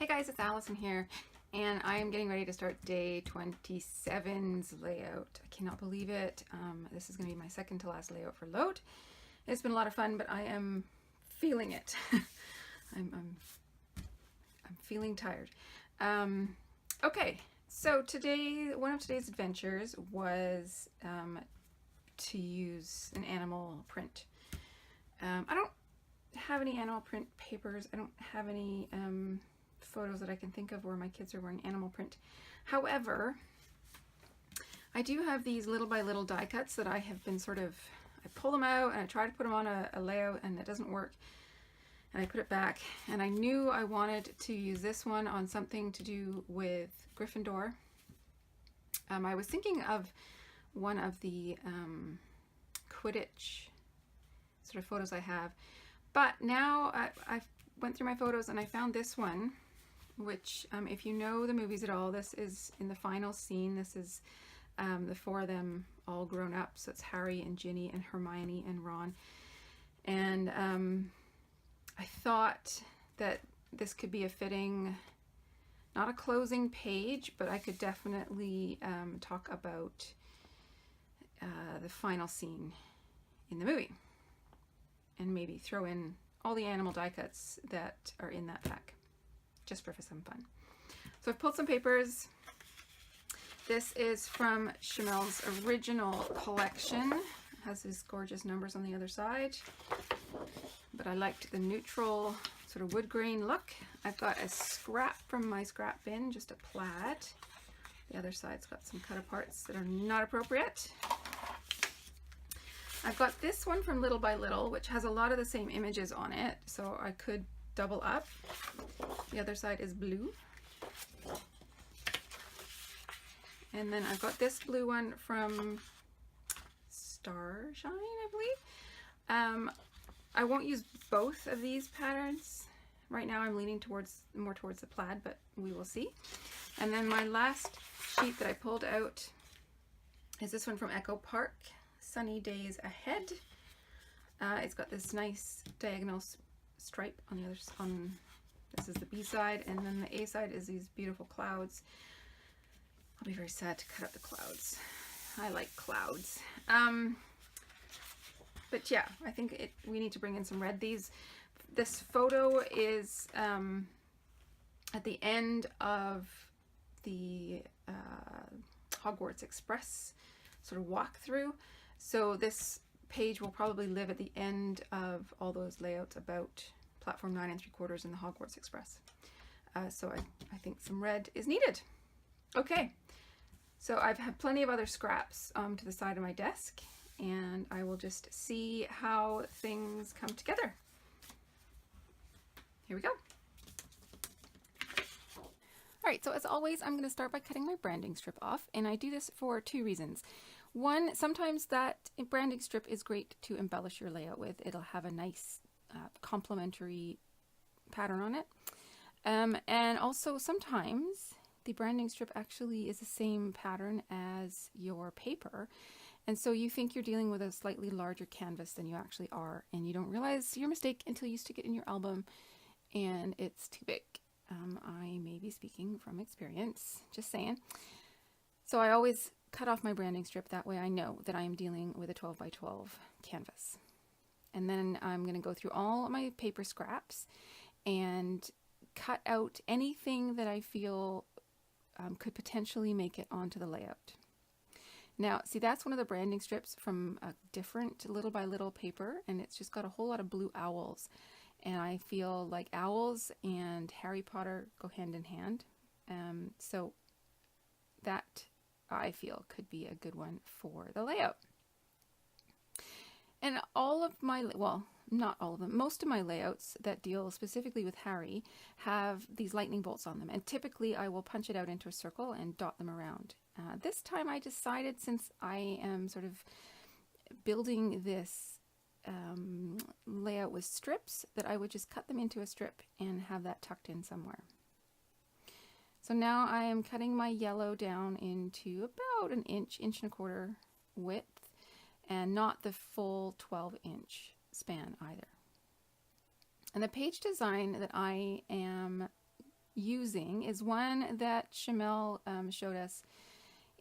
Hey guys, it's Allison here, and I am getting ready to start day 27's layout. I cannot believe it. This is going to be my second to last layout for load. It's been a lot of fun, but I am feeling it. I'm feeling tired. Okay, so today, one of today's adventures was to use an animal print. I don't have any animal print papers. I don't have any photos that I can think of where my kids are wearing animal print. However, I do have these little by little die cuts that I have been I pull them out and I try to put them on a layout and it doesn't work. And I put it back, and I knew I wanted to use this one on something to do with Gryffindor. I was thinking of one of the Quidditch sort of photos I have, but now I went through my photos and I found this one, which if you know the movies at all, this is in the final scene. This is the four of them all grown up, so it's Harry and Ginny and Hermione and Ron. And I thought that this could be a fitting, not a closing page, but I could definitely talk about the final scene in the movie and maybe throw in all the animal die cuts that are in that pack, just for some fun. So I've pulled some papers. This is from Shimelle's original collection. It has these gorgeous numbers on the other side, but I liked the neutral sort of wood grain look. I've got a scrap from my scrap bin, just a plaid. The other side's got some cut aparts that are not appropriate. I've got this one from Little by Little, which has a lot of the same images on it, so I could double up. The other side is blue. And then I've got this blue one from Starshine, I believe. I won't use both of these patterns. Right now I'm leaning more towards the plaid, but we will see. And then my last sheet that I pulled out is this one from Echo Park, Sunny Days Ahead. It's got this nice diagonal stripe on the other side. This is the B side, and then the A side is these beautiful clouds. I'll be very sad to cut out the clouds. I like clouds. But yeah, I think we need to bring in some red. This photo is at the end of the Hogwarts Express sort of walkthrough. So this page will probably live at the end of all those layouts about platform 9 3/4 in the Hogwarts Express. So I think some red is needed. Okay, so I've had plenty of other scraps to the side of my desk, and I will just see how things come together. Here we go. All right, so as always, I'm going to start by cutting my branding strip off, and I do this for two reasons. One, sometimes that branding strip is great to embellish your layout with. It'll have a nice complementary pattern on it. And also sometimes the branding strip actually is the same pattern as your paper. And so you think you're dealing with a slightly larger canvas than you actually are, and you don't realize your mistake until you stick it in your album and it's too big. I may be speaking from experience, just saying. So I always cut off my branding strip, that way I know that I am dealing with a 12 by 12 canvas. And then I'm going to go through all my paper scraps and cut out anything that I feel could potentially make it onto the layout. Now, see, that's one of the branding strips from a different Little by Little paper, and it's just got a whole lot of blue owls. And I feel like owls and Harry Potter go hand in hand. So that I feel could be a good one for the layout. And all of my, well, not all of them, most of my layouts that deal specifically with Harry have these lightning bolts on them. And typically I will punch it out into a circle and dot them around. This time I decided, since I am sort of building this layout with strips, that I would just cut them into a strip and have that tucked in somewhere. So now I am cutting my yellow down into about an inch, inch and a quarter width, and not the full 12-inch span either. And the page design that I am using is one that Shimelle showed us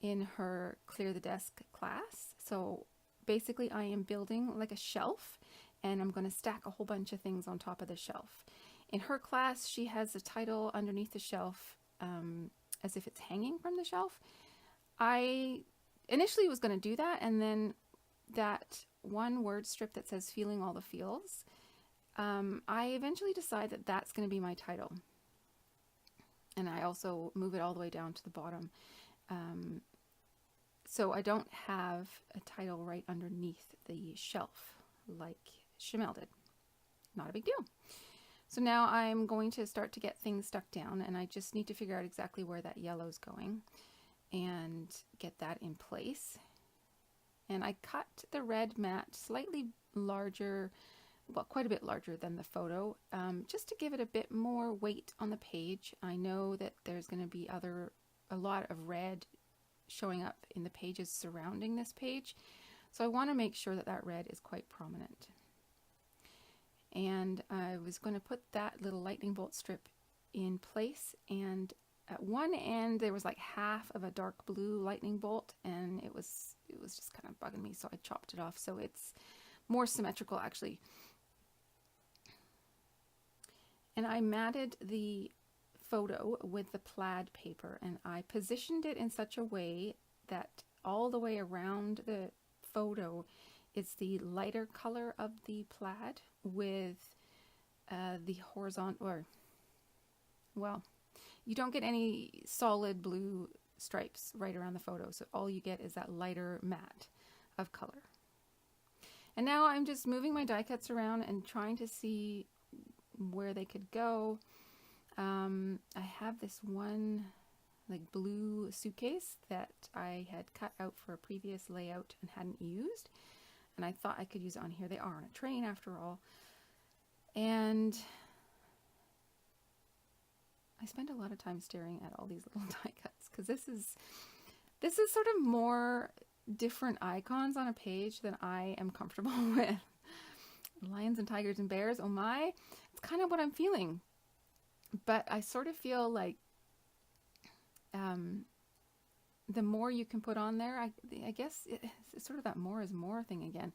in her Clear the Desk class. So basically I am building like a shelf, and I'm going to stack a whole bunch of things on top of the shelf. In her class, she has the title underneath the shelf as if it's hanging from the shelf. I initially was going to do that, and then that one word strip that says feeling all the feels, I eventually decide that that's going to be my title. And I also move it all the way down to the bottom. So I don't have a title right underneath the shelf like Shimelle did. Not a big deal. So now I'm going to start to get things stuck down, and I just need to figure out exactly where that yellow's going and get that in place. And I cut the red mat slightly larger, well, quite a bit larger than the photo, just to give it a bit more weight on the page. I know that there's going to be a lot of red showing up in the pages surrounding this page, so I want to make sure that that red is quite prominent. And I was going to put that little lightning bolt strip in place, and at one end there was like half of a dark blue lightning bolt, and it was just kind of bugging me, so I chopped it off so it's more symmetrical actually. And I matted the photo with the plaid paper, and I positioned it in such a way that all the way around the photo it's the lighter color of the plaid with the horizontal, or well, you don't get any solid blue stripes right around the photo, so all you get is that lighter matte of color. And now I'm just moving my die cuts around and trying to see where they could go. I have this one like blue suitcase that I had cut out for a previous layout and hadn't used, and I thought I could use it on here. They are on a train after all. And I spend a lot of time staring at all these little die cuts because this is sort of more different icons on a page than I am comfortable with. Lions and tigers and bears, oh my, it's kind of what I'm feeling. But I sort of feel like the more you can put on there, I guess it's sort of that more is more thing again.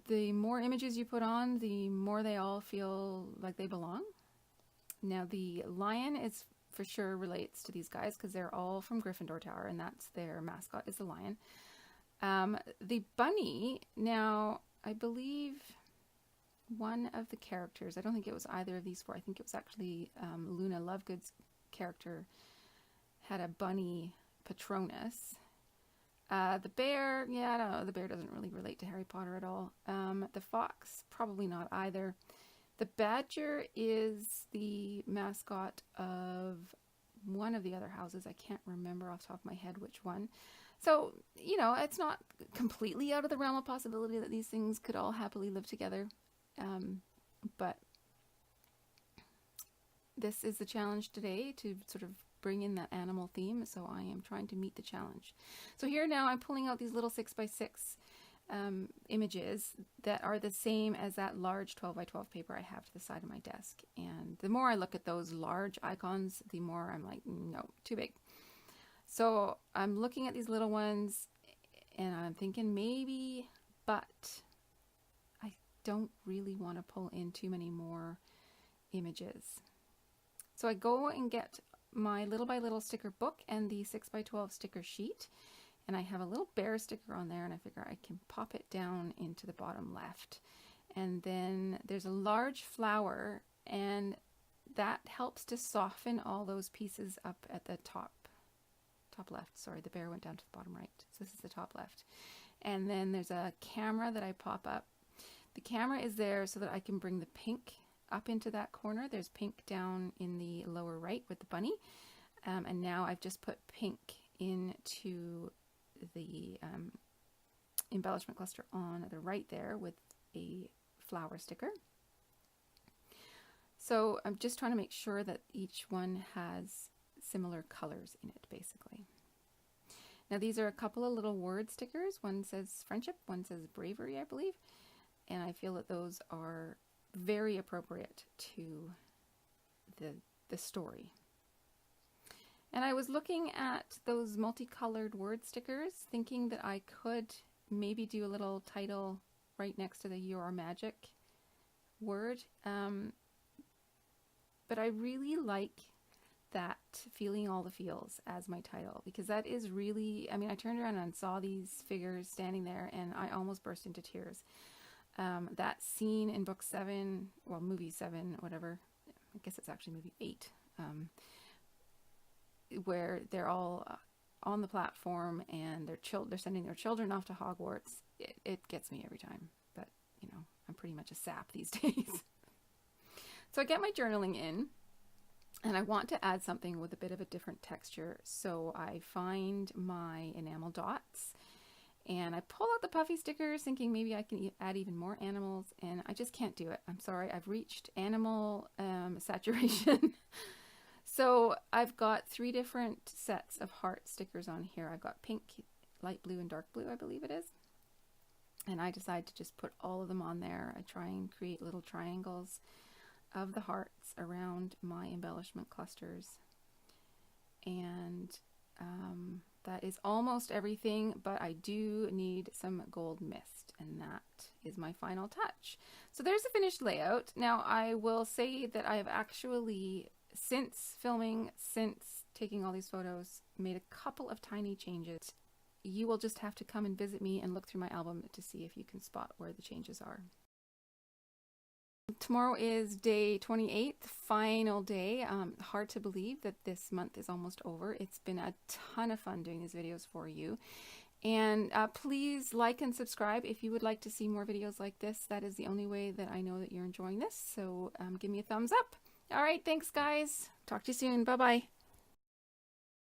The more images you put on, the more they all feel like they belong. Now the lion is for sure relates to these guys because they're all from Gryffindor Tower, and that's their mascot is the lion. The bunny, now I believe one of the characters, I don't think it was either of these four, I think it was actually Luna Lovegood's character had a bunny Patronus. The bear, yeah, I don't know, the bear doesn't really relate to Harry Potter at all. The fox, probably not either. The badger is the mascot of one of the other houses. I can't remember off the top of my head which one. So, you know, it's not completely out of the realm of possibility that these things could all happily live together. But this is the challenge today, to sort of bring in that animal theme, so I am trying to meet the challenge. So here now I'm pulling out these little 6x6 images that are the same as that large 12x12 paper I have to the side of my desk. And the more I look at those large icons, the more I'm like, no, too big. So I'm looking at these little ones and I'm thinking maybe, but I don't really want to pull in too many more images. So I go and get my little by little sticker book and the 6x12 sticker sheet, and I have a little bear sticker on there, and I figure I can pop it down into the bottom left. And then there's a large flower, and that helps to soften all those pieces up at the top left. Sorry, the bear went down to the bottom right. So this is the top left. And then there's a camera that I pop up. The camera is there so that I can bring the pink up into that corner. There's pink down in the lower right with the bunny. And now I've just put pink into the embellishment cluster on the right there with a flower sticker. So I'm just trying to make sure that each one has similar colors in it, basically. Now these are a couple of little word stickers. One says friendship, one says bravery, I believe. And I feel that those are very appropriate to the the story. And I was looking at those multicolored word stickers, thinking that I could maybe do a little title right next to the Your Magic word. But I really like that Feeling All the Feels as my title, because that is really, I mean, I turned around and saw these figures standing there and I almost burst into tears. That scene in book 7, well, movie 7, whatever, I guess it's actually movie 8, where they're all on the platform and they're sending their children off to Hogwarts. It gets me every time, but you know, I'm pretty much a sap these days. So I get my journaling in and I want to add something with a bit of a different texture. So I find my enamel dots and I pull out the puffy stickers thinking maybe I can add even more animals, and I just can't do it. I'm sorry, I've reached animal saturation. So I've got 3 different sets of heart stickers on here. I've got pink, light blue, and dark blue, I believe it is. And I decide to just put all of them on there. I try and create little triangles of the hearts around my embellishment clusters. And that is almost everything, but I do need some gold mist, and that is my final touch. So there's a finished layout. Now I will say that I have actually, since filming, since taking all these photos, made a couple of tiny changes. You will just have to come and visit me and look through my album to see if you can spot where the changes are. Tomorrow is day 28, the final day. Hard to believe that this month is almost over. It's been a ton of fun doing these videos for you. And please like and subscribe if you would like to see more videos like this. That is the only way that I know that you're enjoying this. So give me a thumbs up. All right, thanks guys. Talk to you soon. Bye-bye.